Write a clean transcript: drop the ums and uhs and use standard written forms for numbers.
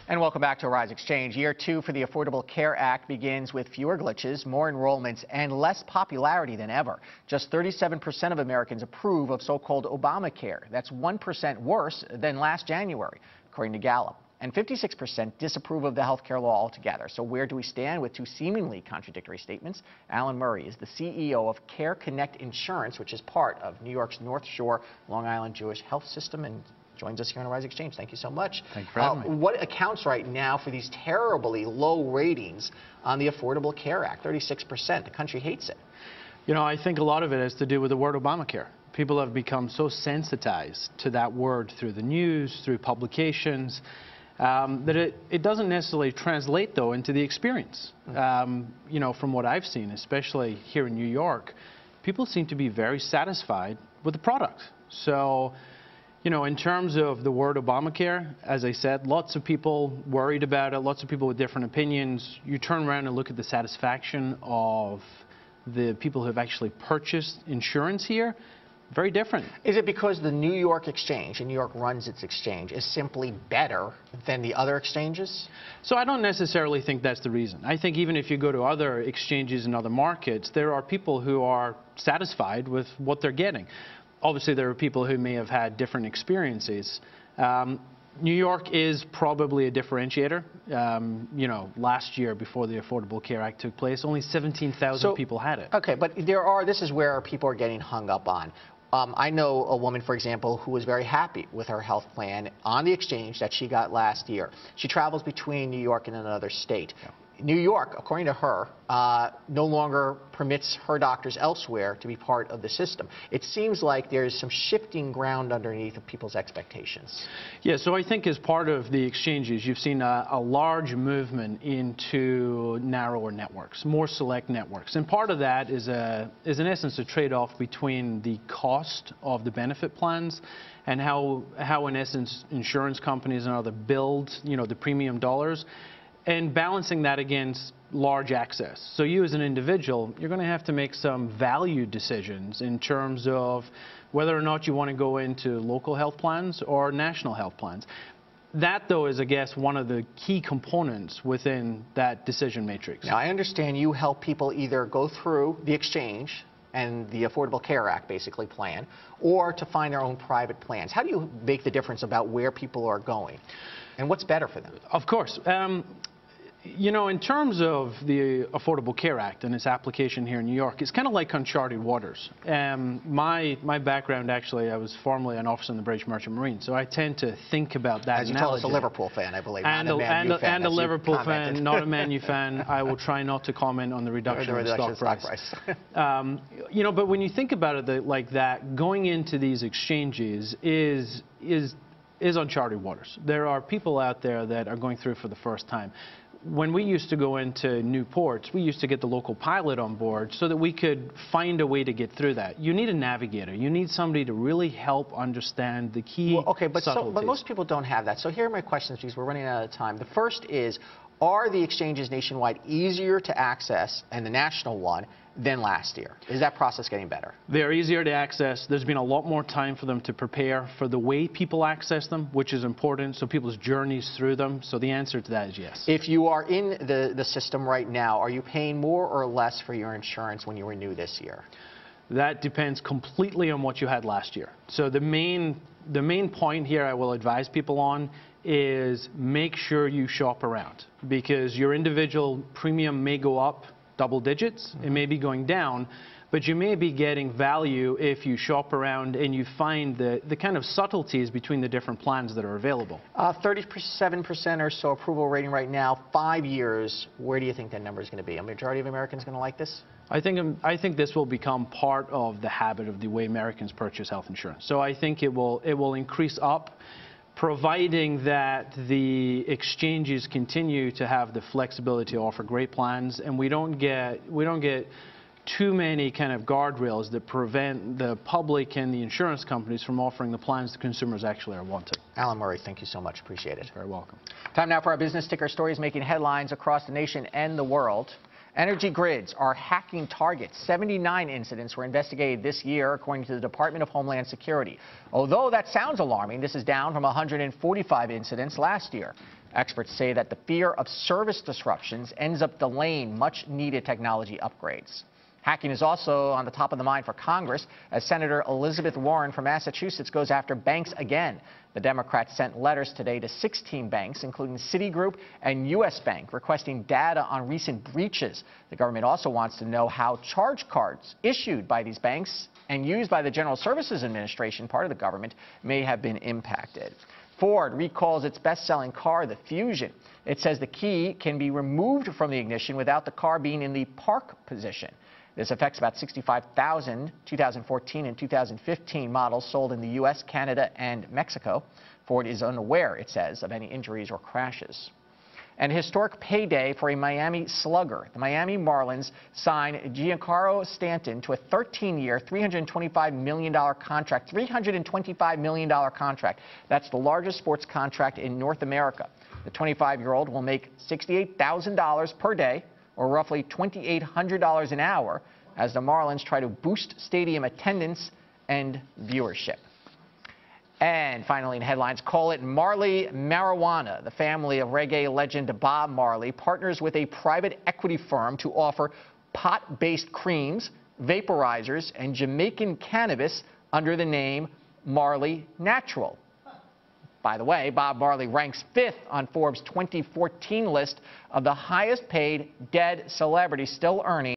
And welcome back to Rise Exchange. Year 2 for the Affordable Care Act begins with fewer glitches, more enrollments, and less popularity than ever. Just 37% of Americans approve of so-called Obamacare. That's 1% worse than last January, according to Gallup. And 56% disapprove of the health care law altogether. So where do we stand with two seemingly contradictory statements? Alan Murray is the CEO of Care Connect Insurance, which is part of New York's North Shore Long Island Jewish Health System, and joins us here on Rise Exchange. Thank you so much. Thank you for having me. What accounts right now for these terribly low ratings on the Affordable Care Act? 36%. The country hates it. You know, I think a lot of it has to do with the word Obamacare. People have become so sensitized to that word through the news, through publications, that it doesn't necessarily translate, though, into the experience. You know, from what I've seen, especially here in New York, people seem to be very satisfied with the product. So, you know, in terms of the word Obamacare, as I said, lots of people worried about it, lots of people with different opinions. You turn around and look at the satisfaction of the people who have actually purchased insurance here, very different. Is it because the New York Exchange, and New York runs its exchange, is simply better than the other exchanges? So I don't necessarily think that's the reason. I think even if you go to other exchanges in other markets, there are people who are satisfied with what they're getting. Obviously, there are people who may have had different experiences. New York is probably a differentiator. You know, last year, before the Affordable Care Act took place, only 17,000 people had it. Okay, but this is where people are getting hung up on. I know a woman, for example, who was very happy with her health plan on the exchange that she got last year. She travels between New York and another state. Yeah. New York, according to her, no longer permits her doctors elsewhere to be part of the system. It seems like there's some shifting ground underneath of people's expectations. Yeah, so I think as part of the exchanges, you've seen a large movement into narrower networks, more select networks. And part of that is in essence a trade-off between the cost of the benefit plans and how in essence insurance companies and other build, you know, the premium dollars, and balancing that against large access. So you as an individual, you're going to have to make some value decisions in terms of whether or not you want to go into local health plans or national health plans. That, though, is, I guess, one of the key components within that decision matrix. Now, I understand you help people either go through the exchange and the Affordable Care Act basically plan, or to find their own private plans. How do you make the difference about where people are going and what's better for them? Of course. You know, in terms of the Affordable Care Act and its application here in New York, it's kind of like uncharted waters. My background, actually, I was formerly an officer in the British Merchant Marine, so I tend to think about that. As you told us, a Liverpool fan, I believe, and a Liverpool fan, not a Man U fan. I will try not to comment on the reduction of stock price. You know, but when you think about it like that, going into these exchanges is uncharted waters. There are people out there that are going through for the first time. When we used to go into new ports, we used to get the local pilot on board so that we could find a way to get through that. You need a navigator. You need somebody to really help understand the key subtleties. But most people don't have that. So here are my questions, because we're running out of time. The first is, are the exchanges nationwide easier to access, and the national one, than last year? Is that process getting better? They're easier to access. There's been a lot more time for them to prepare for the way people access them, which is important, so people's journeys through them. So the answer to that is yes. If you are in the system right now, are you paying more or less for your insurance when you renew this year? That depends completely on what you had last year. So the main point here I will advise people on is make sure you shop around, because your individual premium may go up double digits, it may be going down, but you may be getting value if you shop around and you find the kind of subtleties between the different plans that are available. 37% or so approval rating right now, 5 years, where do you think that number is going to be? A majority of Americans going to like this? I think this will become part of the habit of the way Americans purchase health insurance. So I think it will increase up, providing that the exchanges continue to have the flexibility to offer great plans, and we don't get too many kind of guardrails that prevent the public and the insurance companies from offering the plans the consumers actually are wanting. Alan Murray, thank you so much. Appreciate it. Very welcome. Time now for our business ticker stories making headlines across the nation and the world. Energy grids are hacking targets. 79 incidents were investigated this year, according to the Department of Homeland Security. Although that sounds alarming, this is down from 145 incidents last year. Experts say that the fear of service disruptions ends up delaying much-needed technology upgrades. Hacking is also on the top of the mind for Congress as Senator Elizabeth Warren from Massachusetts goes after banks again. The Democrats sent letters today to 16 banks, including Citigroup and U.S. Bank, requesting data on recent breaches. The government also wants to know how charge cards issued by these banks and used by the General Services Administration, part of the government, may have been impacted. Ford recalls its best-selling car, the Fusion. It says the key can be removed from the ignition without the car being in the park position. This affects about 65,000 2014 and 2015 models sold in the U.S., Canada, and Mexico. Ford is unaware, it says, of any injuries or crashes. An historic payday for a Miami slugger. The Miami Marlins signed Giancarlo Stanton to a 13-year, $325 million contract. $325 million contract. That's the largest sports contract in North America. The 25-year-old will make $68,000 per day, or roughly $2,800 an hour, as the Marlins try to boost stadium attendance and viewership. And finally in headlines, call it Marley Marijuana. The family of reggae legend Bob Marley partners with a private equity firm to offer pot-based creams, vaporizers, and Jamaican cannabis under the name Marley Natural. By the way, Bob Marley ranks 5th on Forbes' 2014 list of the highest paid dead celebrities still earning